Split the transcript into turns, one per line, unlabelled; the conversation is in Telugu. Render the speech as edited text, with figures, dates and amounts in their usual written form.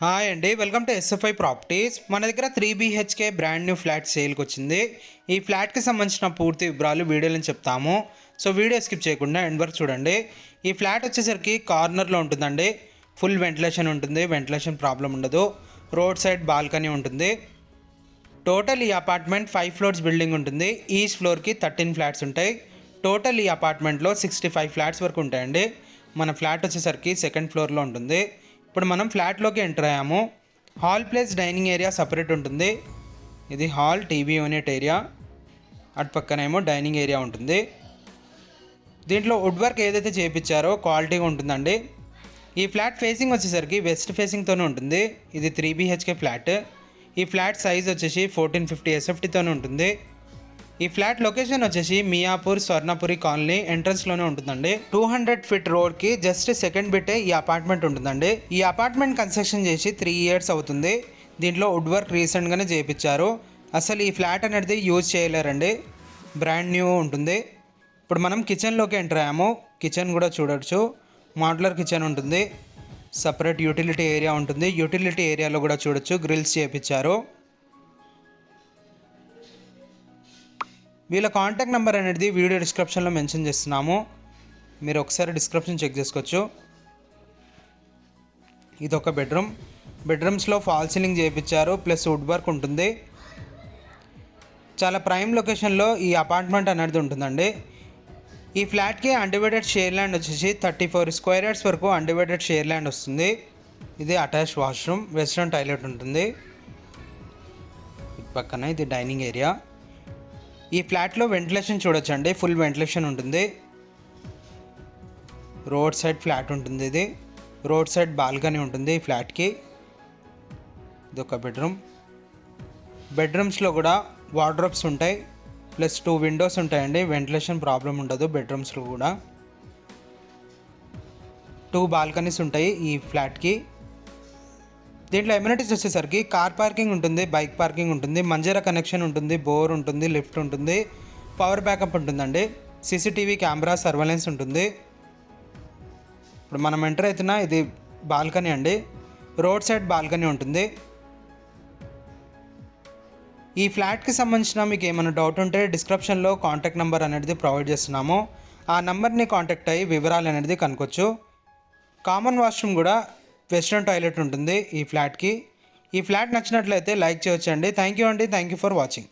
హాయ్ అండి, వెల్కమ్ టు ఎస్ఎఫ్ఐ ప్రాపర్టీస్. మన దగ్గర 3 BHK బ్రాండ్ న్యూ ఫ్లాట్ సేల్కి వచ్చింది. ఈ ఫ్లాట్కి సంబంధించిన పూర్తి వివరాలు వీడియోలో చెప్తాము. సో వీడియో స్కిప్ చేయకుండా ఎండ్ వరకు చూడండి. ఈ ఫ్లాట్ వచ్చేసరికి కార్నర్లో ఉంటుందండి. ఫుల్ వెంటిలేషన్ ఉంటుంది, వెంటిలేషన్ ప్రాబ్లం ఉండదు. రోడ్ సైడ్ బాల్కనీ ఉంటుంది. టోటల్ ఈ అపార్ట్మెంట్ 5 ఫ్లోర్స్ బిల్డింగ్ ఉంటుంది. ఈచ్ ఫ్లోర్కి 13 ఫ్లాట్స్ ఉంటాయి. టోటల్ ఈ అపార్ట్మెంట్లో 65 ఫ్లాట్స్ వరకు ఉంటాయండి. మన ఫ్లాట్ వచ్చేసరికి సెకండ్ ఫ్లోర్లో ఉంటుంది. ఇప్పుడు మనం ఫ్లాట్లోకి ఎంటర్ అయ్యాము. Hall place dining area separate ఉంటుంది. ఇది హాల్, టీవీ యూనిట్ ఏరియా. అటు పక్కనేమో డైనింగ్ ఏరియా ఉంటుంది. దీంట్లో వుడ్ వర్క్ ఏదైతే చేయించారో క్వాలిటీగా ఉంటుందండి. ఈ ఫ్లాట్ ఫేసింగ్ వచ్చేసరికి వెస్ట్ ఫేసింగ్తోనే ఉంటుంది. ఇది 3 BHK ఫ్లాట్. ఈ ఫ్లాట్ సైజ్ వచ్చేసి 1450 SFTతోనే ఉంటుంది. ఈ ఫ్లాట్ లొకేషన్ వచ్చేసి మియాపూర్ స్వర్ణపురి కాలనీ ఎంట్రన్స్లోనే ఉంటుందండి. 200 ఫీట్ రోడ్కి జస్ట్ సెకండ్ బిట్టే ఈ అపార్ట్మెంట్ ఉంటుందండి. ఈ అపార్ట్మెంట్ కన్స్ట్రక్షన్ చేసి 3 ఇయర్స్ అవుతుంది. దీంట్లో వుడ్ వర్క్ రీసెంట్గానే చేయించారు. అసలు ఈ ఫ్లాట్ అనేది యూజ్ చేయలేరండి, బ్రాండ్ న్యూ ఉంటుంది. ఇప్పుడు మనం కిచెన్లోకి ఎంటర్ అయ్యాము. కిచెన్ కూడా చూడొచ్చు. మాడ్యులర్ కిచెన్ ఉంటుంది. సపరేట్ యూటిలిటీ ఏరియా ఉంటుంది. యూటిలిటీ ఏరియాలో కూడా చూడొచ్చు, గ్రిల్స్ చేయించారు. వీళ్ళ కాంటాక్ట్ నెంబర్ అనేది వీడియో డిస్క్రిప్షన్లో మెన్షన్ చేస్తున్నాము. మీరు ఒకసారి డిస్క్రిప్షన్ చెక్ చేసుకోవచ్చు. ఇది ఒక బెడ్రూమ్. బెడ్రూమ్స్లో ఫాల్ సీలింగ్ చేయించారు, ప్లస్ వుడ్ వర్క్ ఉంటుంది. చాలా ప్రైమ్ లొకేషన్లో ఈ అపార్ట్మెంట్ అనేది ఉంటుందండి. ఈ ఫ్లాట్కి అన్డివైడెడ్ షేర్ ల్యాండ్ వచ్చేసి 34 స్క్వేర్ యార్డ్స్ వరకు అన్డివైడెడ్ షేర్ ల్యాండ్ వస్తుంది. ఇది అటాచ్ వాష్రూమ్, వెస్ట్రన్ టాయిలెట్ ఉంటుంది. పక్కన ఇది డైనింగ్ ఏరియా. ఈ ఫ్లాట్లో వెంటిలేషన్ చూడొచ్చండి, ఫుల్ వెంటిలేషన్ ఉంటుంది. రోడ్ సైడ్ ఫ్లాట్ ఉంటుంది. ఇది రోడ్ సైడ్ బాల్కనీ ఉంటుంది ఈ ఫ్లాట్కి. ఇది ఒక బెడ్రూమ్. బెడ్రూమ్స్లో కూడా వార్డ్రోబ్స్ ఉంటాయి, ప్లస్ 2 విండోస్ ఉంటాయండి. వెంటిలేషన్ ప్రాబ్లం ఉండదు. బెడ్రూమ్స్లో కూడా 2 బాల్కనీస్ ఉంటాయి ఈ ఫ్లాట్కి. దీంట్లో ఎమ్యూనిటీస్ వచ్చేసరికి కార్ పార్కింగ్ ఉంటుంది, బైక్ పార్కింగ్ ఉంటుంది, మంజీరా కనెక్షన్ ఉంటుంది, బోర్ ఉంటుంది, లిఫ్ట్ ఉంటుంది, పవర్ బ్యాకప్ ఉంటుందండి. CCTV కెమెరా సర్వేలెన్స్ ఉంటుంది. ఇప్పుడు మనం ఎంటర్ అవుతున్నా ఇది బాల్కనీ అండి. రోడ్ సైడ్ బాల్కనీ ఉంటుంది. ఈ ఫ్లాట్కి సంబంధించిన మీకు ఏమైనా డౌట్ ఉంటే డిస్క్రిప్షన్లో కాంటాక్ట్ నెంబర్ అనేది ప్రొవైడ్ చేస్తున్నాము. ఆ నెంబర్ని కాంటాక్ట్ అయ్యి వివరాలు అనేది కనుక్కోవచ్చు. కామన్ వాష్రూమ్ కూడా వెస్ట్రన్ టాయిలెట్ ఉంటుంది ఈ ఫ్లాట్కి. ఈ ఫ్లాట్ నచ్చినట్లయితే లైక్ చేయొచ్చండి. థ్యాంక్ యూ అండి. Thank you for watching.